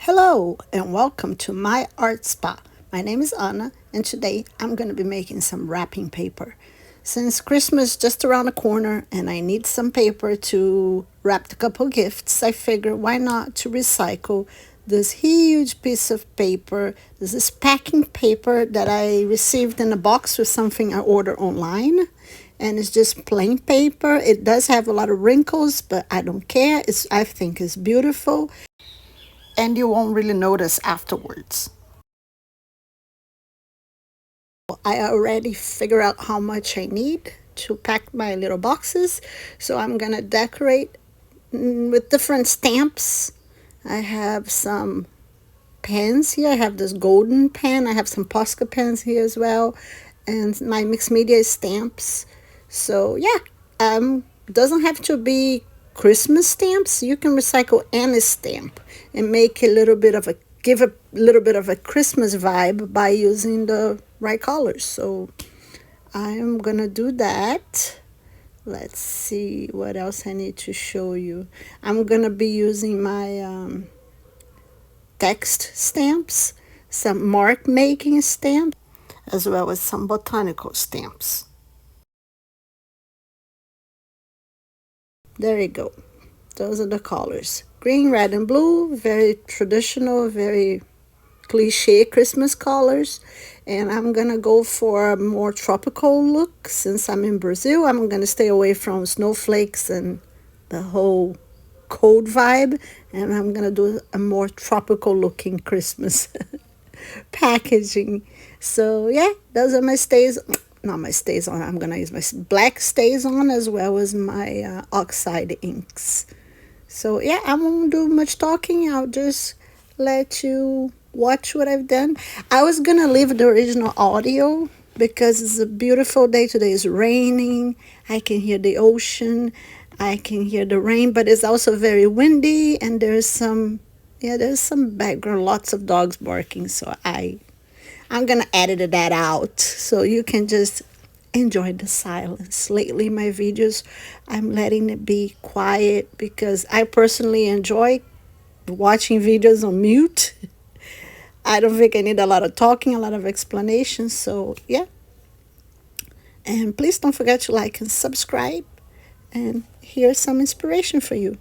Hello and welcome to my art spa. My name is Anna and today I'm going to be making some wrapping paper. Since Christmas is just around the corner and I need some paper to wrap a couple gifts, I figured why not to recycle this huge piece of paper. This is packing paper that I received in a box with something I ordered online. And it's just plain paper. It does have a lot of wrinkles, but I don't care. I think it's beautiful and you won't really notice afterwards. I already figure out how much I need to pack my little boxes, so I'm gonna decorate with different stamps. I have some pens here. I have this golden pen. I have some Posca pens here as well, and my mixed media stamps. So yeah, doesn't have to be Christmas stamps. You can recycle any stamp and make a little bit of a give a little bit of a Christmas vibe by using the right colors. So I am gonna do that. Let's see what else I need to show you. I'm gonna be using my text stamps, some mark making stamps, as well as some botanical stamps. There you go. Those are the colors. Green, red, and blue. Very traditional, very cliche Christmas colors. And I'm gonna go for a more tropical look. Since I'm in Brazil, I'm gonna stay away from snowflakes and the whole cold vibe. And I'm gonna do a more tropical looking Christmas packaging. So yeah, those are my stays. Not my stays on. I'm gonna use my black stays on as well as my oxide inks. So yeah, I won't do much talking. I'll just let you watch what I've done. I was gonna leave the original audio because it's a beautiful day today. It's raining. I can hear the ocean. I can hear the rain, but it's also very windy and there's some background, lots of dogs barking. So I'm gonna edit that out so you can just enjoy the silence. Lately, my videos, I'm letting it be quiet because I personally enjoy watching videos on mute. I don't think I need a lot of talking, a lot of explanation. So, yeah. And please don't forget to like and subscribe. And here's some inspiration for you.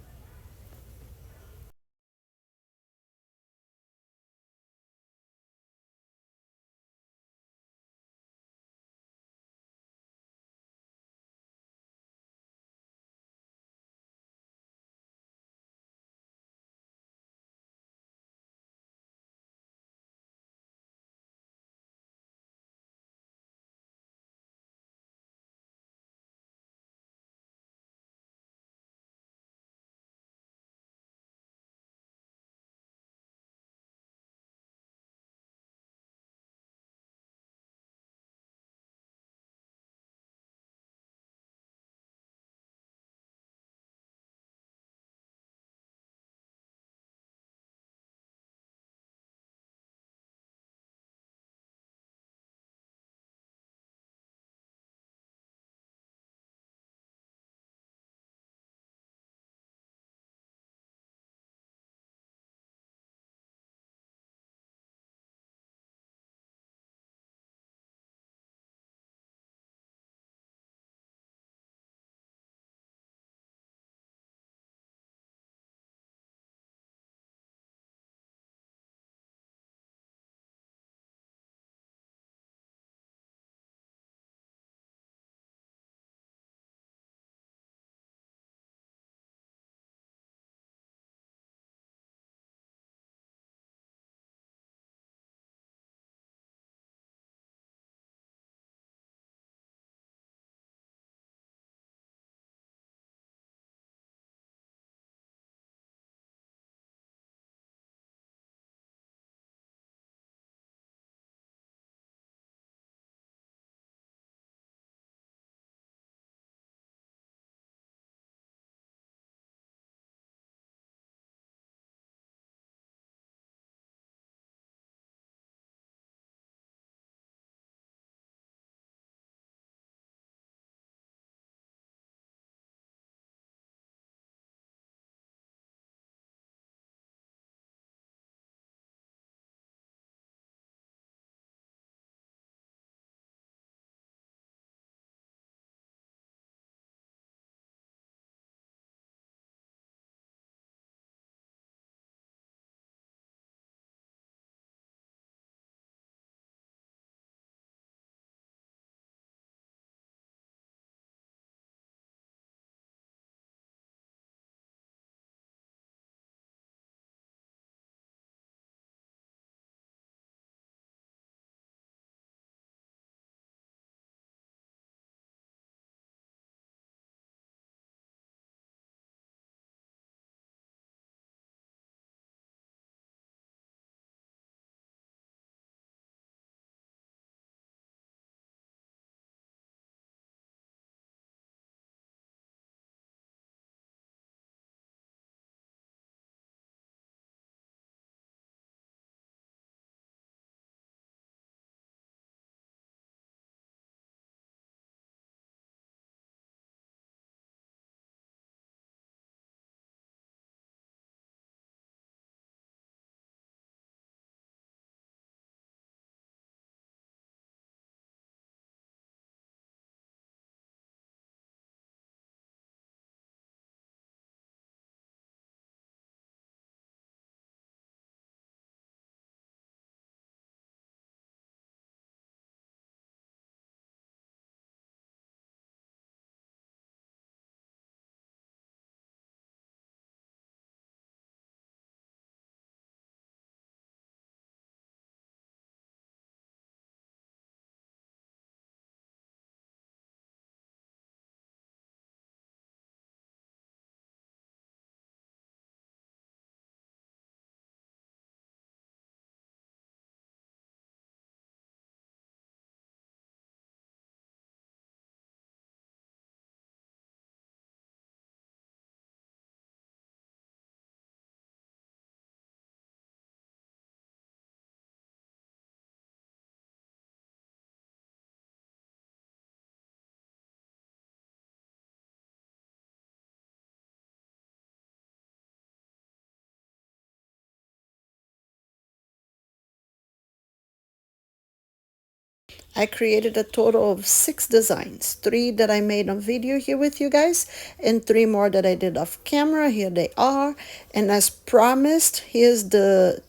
I created a total of 6 designs, 3 that I made on video here with you guys, and 3 more that I did off camera. Here they are. And as promised, here's the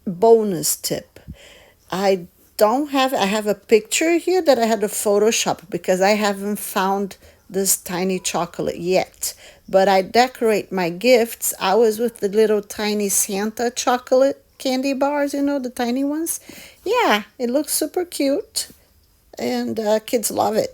bonus tip. I I have a picture here that I had to Photoshop because I haven't found this tiny chocolate yet. But I decorate my gifts. I was with the little tiny Santa chocolate candy bars, the tiny ones. Yeah, it looks super cute, and kids love it.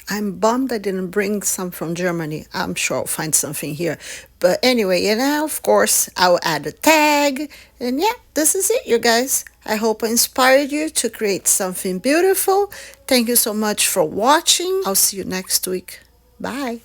I'm bummed I didn't bring some from Germany. I'm sure I'll find something here. But anyway, and now, of course, I'll add a tag. And yeah, this is it, you guys. I hope I inspired you to create something beautiful. Thank you so much for watching. I'll see you next week. Bye.